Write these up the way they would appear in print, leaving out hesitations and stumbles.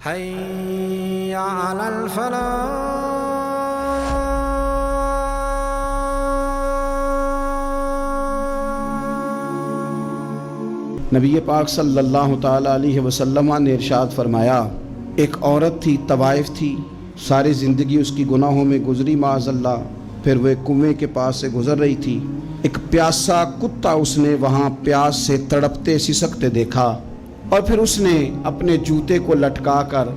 حي على الفلاح. نبی پاک صلی اللہ تعالیٰ علیہ وسلم نے ارشاد فرمایا، ایک عورت تھی، طوائف تھی، ساری زندگی اس کی گناہوں میں گزری معاذ اللہ. پھر وہ ایک کنویں کے پاس سے گزر رہی تھی، ایک پیاسا کتا اس نے وہاں پیاس سے تڑپتے سسکتے دیکھا، اور پھر اس نے اپنے جوتے کو لٹکا کر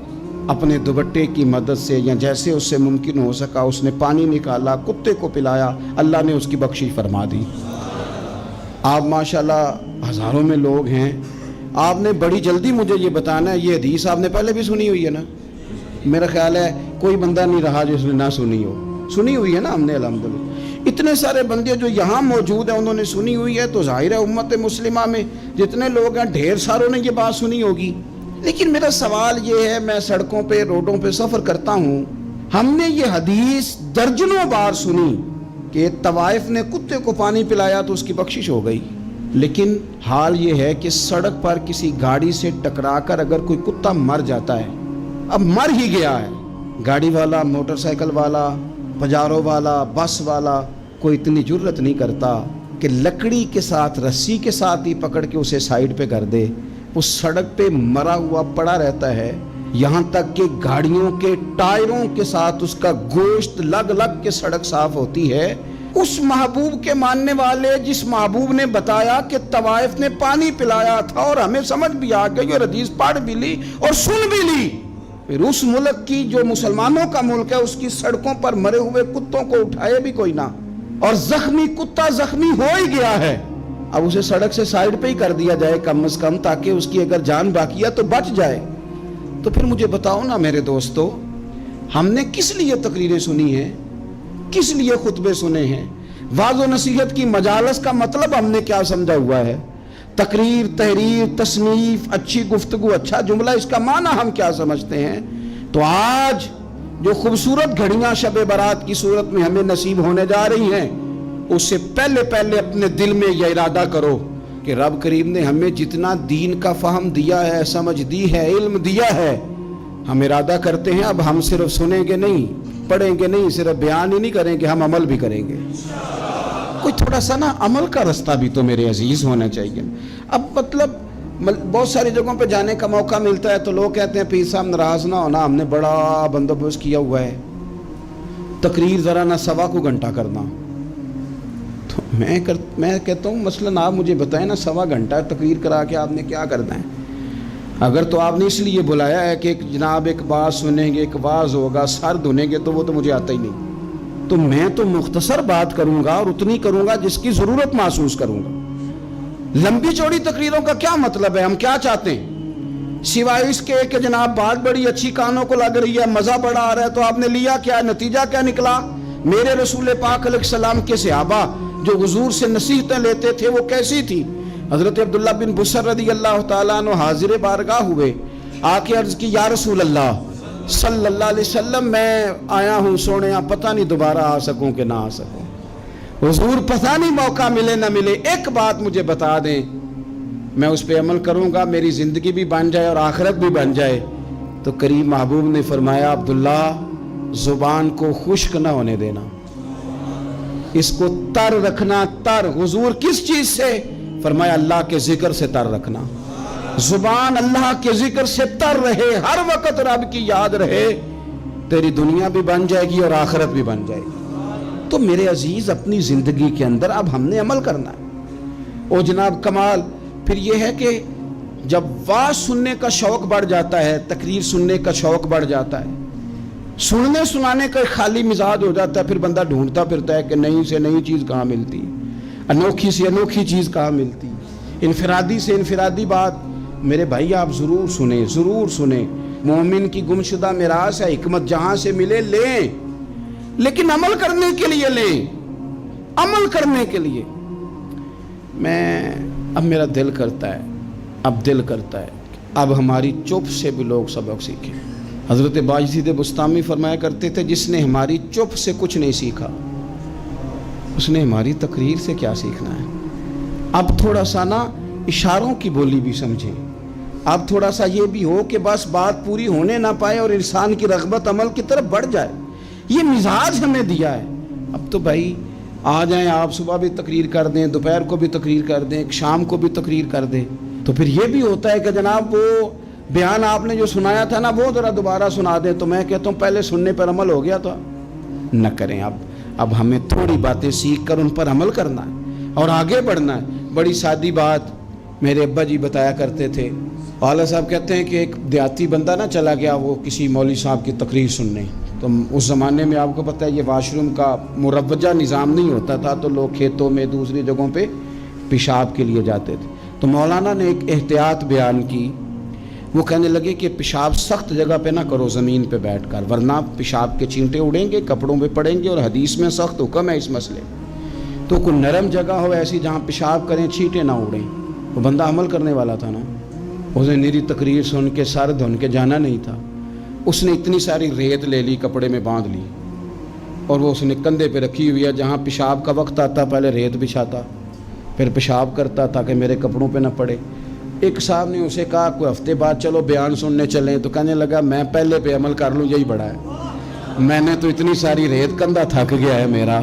اپنے دوپٹے کی مدد سے یا جیسے اس سے ممکن ہو سکا اس نے پانی نکالا، کتے کو پلایا، اللہ نے اس کی بخشش فرما دی. آپ ماشاءاللہ ہزاروں میں لوگ ہیں، آپ نے بڑی جلدی مجھے یہ بتانا ہے. یہ حدیث آپ نے پہلے بھی سنی ہوئی ہے نا؟ میرا خیال ہے کوئی بندہ نہیں رہا جو اس نے نہ سنی ہو. سنی ہوئی ہے نا ہم نے الحمدللہ. اتنے سارے بندے جو یہاں موجود ہیں انہوں نے سنی ہوئی ہے، تو ظاہر ہے امت مسلمہ میں جتنے لوگ ہیں ڈھیر ساروں نے یہ بات سنی ہوگی. لیکن میرا سوال یہ ہے، میں سڑکوں پہ روڈوں پہ سفر کرتا ہوں، ہم نے یہ حدیث درجنوں بار سنی کہ طوائف نے کتے کو پانی پلایا تو اس کی بخشش ہو گئی. لیکن حال یہ ہے کہ سڑک پر کسی گاڑی سے ٹکرا کر اگر کوئی کتا مر جاتا ہے، اب مر ہی گیا ہے، گاڑی والا، موٹر سائیکل والا، پجارو والا، بس والا کوئی اتنی جرت نہیں کرتا کہ لکڑی کے ساتھ، رسی کے ساتھ ہی پکڑ کے اسے سائیڈ پہ کر دے. وہ سڑک پہ مرا ہوا پڑا رہتا ہے، یہاں تک کہ گاڑیوں کے ٹائروں کے ساتھ اس کا گوشت لگ لگ کے سڑک صاف ہوتی ہے. اس محبوب کے ماننے والے جس محبوب نے بتایا کہ طوائف نے پانی پلایا تھا، اور ہمیں سمجھ بھی آ گئی اور حدیث پڑھ بھی لی اور سن بھی لی، پھر اس ملک کی جو مسلمانوں کا ملک ہے اس کی سڑکوں پر مرے ہوئے کتوں کو اٹھائے بھی کوئی نہ، اور زخمی کتا زخمی ہو ہی گیا ہے، اب اسے سڑک سے سائیڈ پہ ہی کر دیا جائے کم از کم، تاکہ اس کی اگر جان باقی ہے تو بچ جائے. تو پھر مجھے بتاؤ نا میرے دوستو، ہم نے کس لیے تقریریں سنی ہیں، کس لیے خطبے سنے ہیں؟ واعظ و نصیحت کی مجالس کا مطلب ہم نے کیا سمجھا ہوا ہے؟ تقریر، تحریر، تصنیف، اچھی گفتگو، اچھا جملہ، اس کا معنی ہم کیا سمجھتے ہیں؟ تو آج جو خوبصورت گھڑیاں شب برات کی صورت میں ہمیں نصیب ہونے جا رہی ہیں، اس سے پہلے اپنے دل میں یہ ارادہ کرو کہ رب کریم نے ہمیں جتنا دین کا فہم دیا ہے، سمجھ دی ہے، علم دیا ہے، ہم ارادہ کرتے ہیں اب ہم صرف سنیں گے نہیں، پڑھیں گے نہیں، صرف بیان ہی نہیں کریں گے، ہم عمل بھی کریں گے. کوئی تھوڑا سا نا عمل کا رستہ بھی تو میرے عزیز ہونا چاہیے. اب مطلب بہت ساری جگہوں پہ جانے کا موقع ملتا ہے تو لوگ کہتے ہیں پیر صاحب ناراض نہ ہونا، ہم نے بڑا بندوبست کیا ہوا ہے، تقریر ذرا نہ سوا کو گھنٹہ کرنا. تو میں کہتا ہوں مثلاً آپ مجھے بتائیں نا، سوا گھنٹہ تقریر کرا کے آپ نے کیا کرنا ہے؟ اگر تو آپ نے اس لیے بلایا ہے کہ جناب ایک بات سنیں گے، ایک واعظ ہوگا، سر دھنیں گے، تو وہ تو مجھے آتا ہی نہیں. تو میں تو مختصر بات کروں گا اور اتنی کروں گا جس کی ضرورت محسوس کروں گا. لمبی چوڑی تقریروں کا کیا مطلب ہے؟ ہم کیا چاہتے ہیں سوائے اس کے کہ جناب بات بڑی اچھی کانوں کو لگ رہی ہے، مزہ بڑا آ رہا ہے، تو آپ نے لیا کیا؟ نتیجہ کیا نکلا؟ میرے رسول پاک علیہ السلام کے صحابہ جو حضور سے نصیحتیں لیتے تھے وہ کیسی تھی؟ حضرت عبداللہ بن بصر رضی اللہ تعالیٰ عنہ حاضر بارگاہ ہوئے، آ کے عرض کی، یا رسول اللہ صلی اللہ علیہ وسلم، میں آیا ہوں سونے، پتہ نہیں دوبارہ آ سکوں کہ نہ آ سکوں، حضور پتہ نہیں موقع ملے نہ ملے، ایک بات مجھے بتا دیں، میں اس پہ عمل کروں گا، میری زندگی بھی بن جائے اور آخرت بھی بن جائے. تو کریم محبوب نے فرمایا، عبداللہ زبان کو خشک نہ ہونے دینا، اس کو تر رکھنا. تر حضور کس چیز سے؟ فرمایا اللہ کے ذکر سے تر رکھنا. زبان اللہ کے ذکر سے تر رہے، ہر وقت رب کی یاد رہے، تیری دنیا بھی بن جائے گی اور آخرت بھی بن جائے گی. تو میرے عزیز اپنی زندگی کے اندر اب ہم نے عمل کرنا ہے. او جناب کمال پھر یہ ہے کہ جب واعظ سننے کا شوق بڑھ جاتا ہے، تقریر سننے کا شوق بڑھ جاتا ہے، سننے سنانے کا خالی مزاج ہو جاتا ہے، پھر بندہ ڈھونڈتا پھرتا ہے کہ نئی سے نئی چیز کہاں ملتی ہے، انوکھی سے انوکھی چیز کہاں ملتی ہے، انفرادی سے انفرادی بات. میرے بھائی آپ ضرور سنیں، ضرور سنیں. مومن کی گمشدہ میراث ہے، حکمت جہاں سے ملے لیں، لیکن عمل کرنے کے لیے لیں، عمل کرنے کے لیے. اب میرا دل کرتا ہے اب ہماری چپ سے بھی لوگ سبق سیکھیں. حضرت باجزید بستامی فرمایا کرتے تھے، جس نے ہماری چپ سے کچھ نہیں سیکھا اس نے ہماری تقریر سے کیا سیکھنا ہے. اب تھوڑا سا نا اشاروں کی بولی بھی سمجھیں. اب تھوڑا سا یہ بھی ہو کہ بس بات پوری ہونے نہ پائے اور انسان کی رغبت عمل کی طرف بڑھ جائے. یہ مزاج ہمیں دیا ہے. اب تو بھائی آ جائیں آپ، صبح بھی تقریر کر دیں، دوپہر کو بھی تقریر کر دیں، شام کو بھی تقریر کر دیں، تو پھر یہ بھی ہوتا ہے کہ جناب وہ بیان آپ نے جو سنایا تھا نا وہ ذرا دوبارہ سنا دیں. تو میں کہتا ہوں پہلے سننے پر عمل ہو گیا تھا. نہ کریں. اب ہمیں تھوڑی باتیں سیکھ کر ان پر عمل کرنا ہے اور آگے بڑھنا ہے. بڑی سادی بات میرے ابا جی بتایا کرتے تھے. والد صاحب کہتے ہیں کہ ایک دیہاتی بندہ نہ چلا گیا وہ کسی مولوی صاحب کی تقریر سننے. تو اس زمانے میں آپ کو پتہ ہے یہ واش روم کا مروجہ نظام نہیں ہوتا تھا، تو لوگ کھیتوں میں دوسری جگہوں پہ پیشاب کے لیے جاتے تھے. تو مولانا نے ایک احتیاط بیان کی. وہ کہنے لگے کہ پیشاب سخت جگہ پہ نہ کرو زمین پہ بیٹھ کر، ورنہ پیشاب کے چینٹے اڑیں گے، کپڑوں پہ پڑیں گے، اور حدیث میں سخت حکم ہے اس مسئلے. تو کوئی نرم جگہ ہو ایسی جہاں پیشاب کریں چھینٹے نہ اڑیں. وہ بندہ عمل کرنے والا تھا نا، اس نے میری تقریر سن کے سر دھن کے جانا نہیں تھا. اس نے اتنی ساری ریت لے لی، کپڑے میں باندھ لی، اور وہ اس نے کندھے پہ رکھی ہوئی ہے. جہاں پیشاب کا وقت آتا پہلے ریت بچھاتا، پھر پیشاب کرتا تاکہ میرے کپڑوں پہ نہ پڑے. ایک صاحب نے اسے کہا کوئی ہفتے بعد چلو بیان سننے چلیں. تو کہنے لگا میں پہلے پہ عمل کر لوں یہی بڑا ہے. میں نے تو اتنی ساری ریت، کندھا تھک گیا ہے میرا،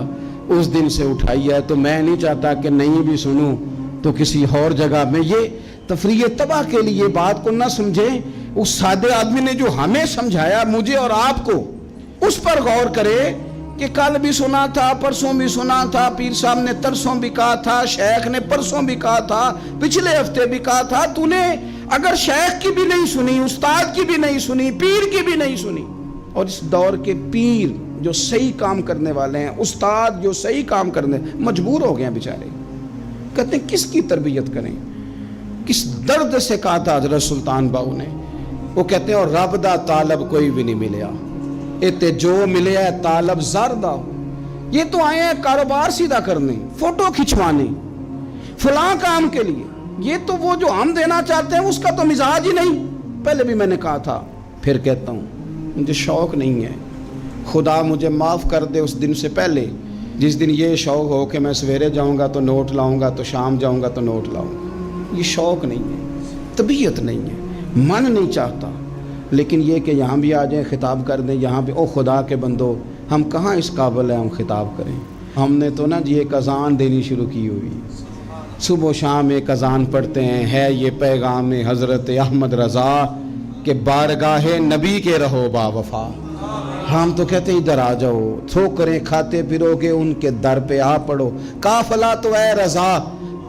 اس دن سے اٹھائی ہے. تو میں نہیں چاہتا کہ نہیں بھی سنوں تو کسی اور جگہ میں. یہ تفریح تباہ کے لیے بات کو نہ سمجھیں. اس سادے آدمی نے جو ہمیں سمجھایا مجھے اور آپ کو، اس پر غور کرے کہ کل بھی سنا تھا، پرسوں بھی سنا تھا، پیر صاحب نے ترسوں بھی کہا تھا، شیخ نے پرسوں بھی کہا تھا، پچھلے ہفتے بھی کہا تھا. تو نے اگر شیخ کی بھی نہیں سنی، استاد کی بھی نہیں سنی، پیر کی بھی نہیں سنی، اور اس دور کے پیر جو صحیح کام کرنے والے ہیں، استاد جو صحیح کام کرنے مجبور ہو گئے ہیں بیچارے. کہتے ہیں کس کی تربیت کریں. کس درد سے کہا تھا حضرت سلطان باؤ نے. وہ کہتے ہیں اور رب دا طالب کوئی بھی نہیں ملیا، اتے جو ملے ہے طالب زردہ. یہ تو آئے ہیں کاروبار سیدھا کرنے، فوٹو کھچوانے، فلاں کام کے لیے. یہ تو وہ جو ہم دینا چاہتے ہیں اس کا تو مزاج ہی نہیں. پہلے بھی میں نے کہا تھا، پھر کہتا ہوں مجھے شوق نہیں ہے. خدا مجھے معاف کر دے اس دن سے پہلے جس دن یہ شوق ہو کہ میں سویرے جاؤں گا تو نوٹ لاؤں گا، تو شام جاؤں گا تو نوٹ لاؤں گا. یہ شوق نہیں ہے، طبیعت نہیں ہے، من نہیں چاہتا. لیکن یہ کہ یہاں بھی آ جائیں خطاب کر دیں، یہاں بھی او خدا کے بندو ہم کہاں اس قابل ہیں ہم خطاب کریں. ہم نے تو نا جی ایک اذان دینی شروع کی ہوئی، صبح و شام ایک اذان پڑھتے ہیں. ہے یہ پیغام حضرت احمد رضا کہ بارگاہ نبی کے رہو با وفا. ہم تو کہتے ہیں ادھر آ جاؤ، ٹھوکریں کھاتے پھرو گے ان کے در پہ آ پڑو. قافلہ تو اے رضا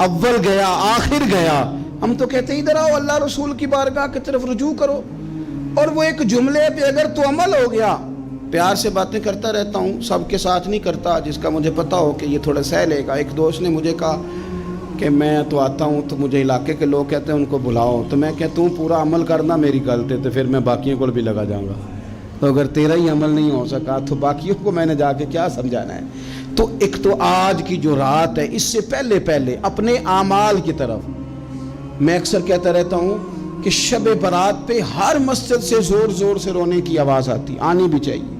اول گیا آخر گیا. ہم تو کہتے ہیں ادھر آؤ، اللہ رسول کی بارگاہ کی طرف رجوع کرو. اور وہ ایک جملے پہ اگر تو عمل ہو گیا. پیار سے باتیں کرتا رہتا ہوں، سب کے ساتھ نہیں کرتا، جس کا مجھے پتا ہو کہ یہ تھوڑا سہ لے گا. ایک دوست نے مجھے کہا کہ میں تو آتا ہوں تو مجھے علاقے کے لوگ کہتے ہیں ان کو بلاؤ. تو میں کہتا ہوں پورا عمل کرنا میری غلط ہے، تو پھر میں باقیوں کو بھی لگا جاؤں گا. تو اگر تیرا ہی عمل نہیں ہو سکا تو باقیوں کو میں نے جا کے کیا سمجھانا ہے. تو ایک تو آج کی جو رات ہے اس سے پہلے اپنے اعمال کی طرف. میں اکثر کہتا رہتا ہوں کہ شب برات پہ ہر مسجد سے زور سے رونے کی آواز آنی بھی چاہیے.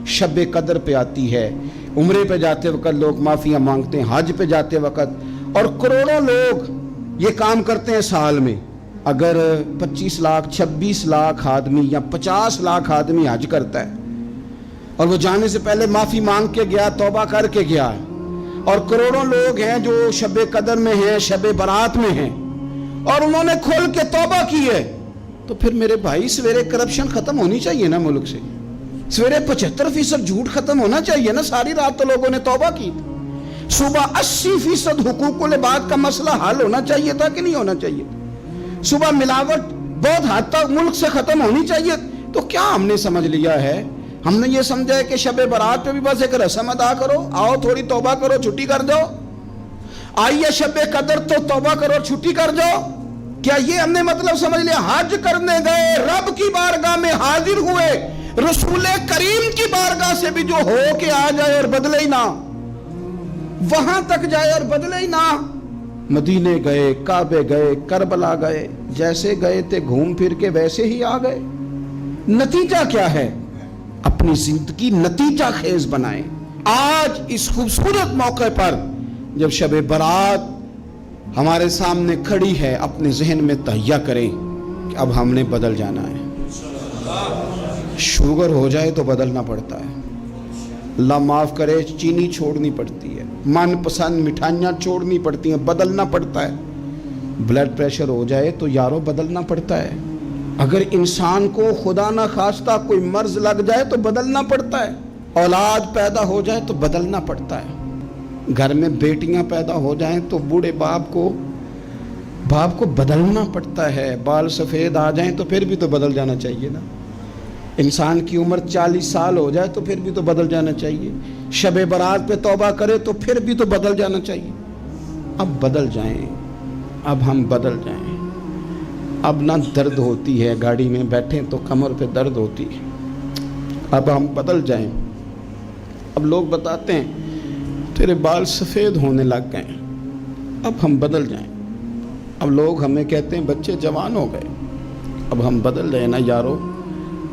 شب قدر پہ آتی ہے، عمرے پہ جاتے وقت لوگ معافیاں مانگتے ہیں، حج پہ جاتے وقت، اور کروڑوں لوگ یہ کام کرتے ہیں سال میں. اگر 25 لاکھ 26 لاکھ آدمی یا 50 لاکھ آدمی حج کرتا ہے اور وہ جانے سے پہلے معافی مانگ کے گیا، توبہ کر کے گیا ہے، اور کروڑوں لوگ ہیں جو شب قدر میں ہیں، شب برات میں ہیں، اور انہوں نے کھول کے توبہ کی ہے، تو پھر میرے بھائی سویرے کرپشن ختم ہونی چاہیے نا ملک سے. سویرے 75% جھوٹ ختم ہونا چاہیے نا. ساری رات تو لوگوں نے توبہ کی. صبح 80% حقوق العباد کا مسئلہ حل ہونا چاہیے تھا کہ نہیں ہونا چاہیے. صبح ملاوٹ بہت حد تک ملک سے ختم ہونی چاہیے. تو کیا ہم نے سمجھ لیا ہے؟ ہم نے یہ سمجھا ہے کہ شب برات پہ بھی بس ایک رسم ادا کرو، آؤ تھوڑی توبہ کرو چھٹی کر جاؤ. آئیے شب قدر تو توبہ کرو چھٹی کر جاؤ. کیا یہ ہم نے مطلب سمجھ لیا؟ حج کرنے گئے، رب کی بارگاہ میں حاضر ہوئے، رسول کریم کی بارگاہ سے بھی جو ہو کے آ جائے اور بدلے ہی نہ، وہاں تک جائے اور بدلے ہی نہ. مدینے گئے، کعبے گئے، کربلا گئے، جیسے گئے تھے گھوم پھر کے ویسے ہی آ گئے. نتیجہ کیا ہے؟ اپنی زندگی نتیجہ خیز بنائیں. آج اس خوبصورت موقع پر جب شب برات ہمارے سامنے کھڑی ہے، اپنے ذہن میں تہیہ کریں کہ اب ہم نے بدل جانا ہے. شوگر ہو جائے تو بدلنا پڑتا ہے. اللہ معاف کرے, چینی چھوڑنی پڑتی ہے, من پسند مٹھائیاں چھوڑنی پڑتی ہیں, بدلنا پڑتا ہے. بلڈ پریشر ہو جائے تو یارو بدلنا پڑتا ہے. اگر انسان کو خدا نہ خواستہ کوئی مرض لگ جائے تو بدلنا پڑتا ہے. اولاد پیدا ہو جائے تو بدلنا پڑتا ہے. گھر میں بیٹیاں پیدا ہو جائیں تو بوڑھے باپ کو بدلنا پڑتا ہے. بال سفید آ جائیں تو پھر بھی تو بدل جانا چاہیے نا. انسان کی عمر 40 سال ہو جائے تو پھر بھی تو بدل جانا چاہیے. شب برات پہ توبہ کرے تو پھر بھی تو بدل جانا چاہیے. اب بدل جائیں, اب ہم بدل جائیں. اب نہ درد ہوتی ہے, گاڑی میں بیٹھیں تو کمر پہ درد ہوتی ہے. اب ہم بدل جائیں. اب لوگ بتاتے ہیں تیرے بال سفید ہونے لگ گئے, اب ہم بدل جائیں. اب لوگ ہمیں کہتے ہیں بچے جوان ہو گئے, اب ہم بدل جائیں نا یارو.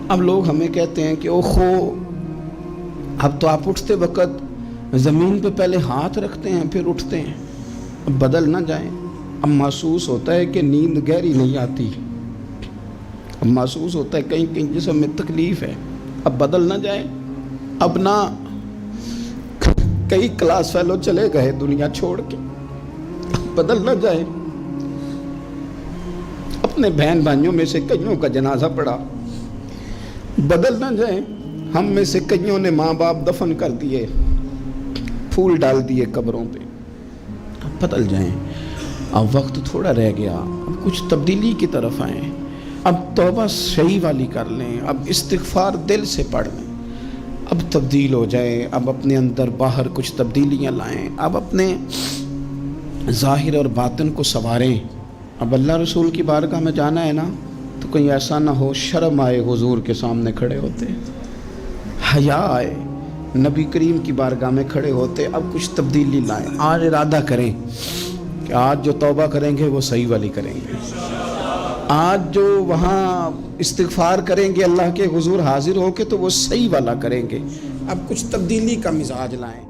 اب لوگ ہمیں کہتے ہیں کہ اوخو اب تو آپ اٹھتے وقت زمین پہ پہلے ہاتھ رکھتے ہیں پھر اٹھتے ہیں. اب بدل نہ جائیں. اب محسوس ہوتا ہے کہ نیند گہری نہیں آتی, اب محسوس ہوتا ہے کہیں کہیں جسم میں تکلیف ہے. اب بدل نہ جائیں. اب نہ کئی کلاس فیلو چلے گئے دنیا چھوڑ کے, بدل نہ جائیں. اپنے بہن بھائیوں میں سے کئیوں کا جنازہ پڑا, بدل نہ جائیں. ہم میں سے کئیوں نے ماں باپ دفن کر دیے, پھول ڈال دیے قبروں پہ. اب بدل جائیں. اب وقت تھوڑا رہ گیا, اب کچھ تبدیلی کی طرف آئیں. اب توبہ صحیح والی کر لیں, اب استغفار دل سے پڑھ لیں. اب تبدیل ہو جائیں. اب اپنے اندر باہر کچھ تبدیلیاں لائیں. اب اپنے ظاہر اور باطن کو سنواریں. اب اللہ رسول کی بارگاہ میں جانا ہے نا تو کہیں ایسا نہ ہو شرم آئے حضور کے سامنے کھڑے ہوتے, حیا آئے نبی کریم کی بارگاہ میں کھڑے ہوتے. اب کچھ تبدیلی لائیں. آج ارادہ کریں کہ آج جو توبہ کریں گے وہ صحیح والی کریں گے. آج جو وہاں استغفار کریں گے اللہ کے حضور حاضر ہو کے تو وہ صحیح والا کریں گے. اب کچھ تبدیلی کا مزاج لائیں.